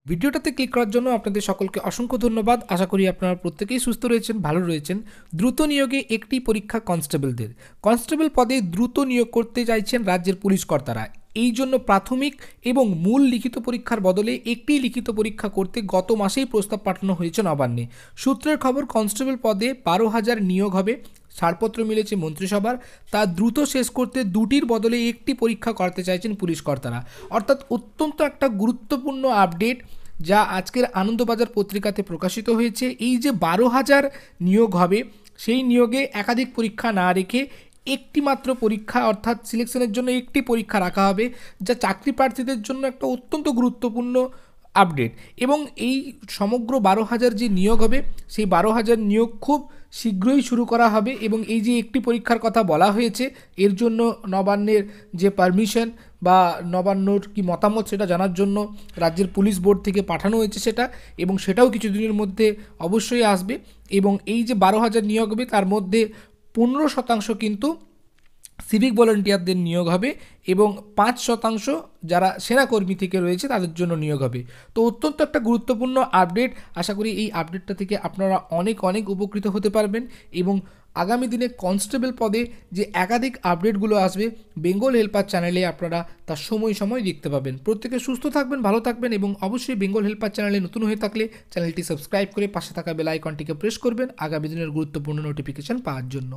ভিডিওটাতে ক্লিক করার জন্য আপনাদের সকলকে অসংখ্য ধন্যবাদ। আশা করি আপনারা প্রত্যেকেই সুস্থ রয়েছেন, ভালো রয়েছেন। দ্রুত নিয়োগে একটি পরীক্ষা কনস্টেবলদের। কনস্টেবল পদে দ্রুত নিয়োগ করতে চাইছেন রাজ্যের পুলিশ কর্তারা। এই জন্য প্রাথমিক এবং মূল লিখিত পরীক্ষার বদলে একটি লিখিত পরীক্ষা করতে গত মাসেই প্রস্তাব পাঠানো হয়েছে নবান্নে। সূত্রের খবর, কনস্টেবল পদে 12,000 নিয়োগ হবে। ছাড়পত্র মিলেছে মন্ত্রিসভার। তা দ্রুত শেষ করতে দুটির বদলে একটি পরীক্ষা করতে চাইছেন পুলিশ কর্তারা। অর্থাৎ অত্যন্ত একটা গুরুত্বপূর্ণ আপডেট, যা আজকের আনন্দবাজার পত্রিকাতে প্রকাশিত হয়েছে। এই যে 12,000 নিয়োগ হবে, সেই নিয়োগে একাধিক পরীক্ষা না রেখে একটি মাত্র পরীক্ষা অর্থাৎ সিলেকশনের জন্য একটি পরীক্ষা রাখা হবে, যা চাকরি প্রার্থীদের জন্য একটা অত্যন্ত গুরুত্বপূর্ণ আপডেট। এবং এই সমগ্র 12,000 যে নিয়োগ হবে, সেই 12,000 নিয়োগ খুব শীঘ্রই শুরু করা হবে। এবং এই যে একটি পরীক্ষার কথা বলা হয়েছে, এর জন্য নবান্নের যে পারমিশন বা নবান্নর কি মতামত সেটা জানার জন্য রাজ্যের পুলিশ বোর্ড থেকে পাঠানো হয়েছে সেটা, এবং সেটাও কিছুদিনের মধ্যে অবশ্যই আসবে। এবং এই যে 12,000 নিয়োগ হবে, তার মধ্যে 15% কিন্তু সিভিক ভলেন্টিয়ারদের নিয়োগ হবে এবং 5% যারা সেনাকর্মী থেকে রয়েছে তাদের জন্য নিয়োগ হবে। তো অত্যন্ত একটা গুরুত্বপূর্ণ আপডেট। আশা করি এই আপডেটটা থেকে আপনারা অনেক অনেক উপকৃত হতে পারবেন। এবং আগামী দিনে কনস্টেবল পদে যে একাধিক আপডেটগুলো আসবে, বেঙ্গল হেল্পার চ্যানেলে আপনারা তার সময় সময় দেখতে পাবেন। প্রত্যেকে সুস্থ থাকবেন, ভালো থাকবেন, এবং অবশ্যই বেঙ্গল হেল্পার চ্যানেলে নতুন হয়ে থাকলে চ্যানেলটি সাবস্ক্রাইব করে পাশে থাকা বেল আইকনটিকে প্রেস করবেন আগামী দিনের গুরুত্বপূর্ণ নোটিফিকেশান পাওয়ার জন্য।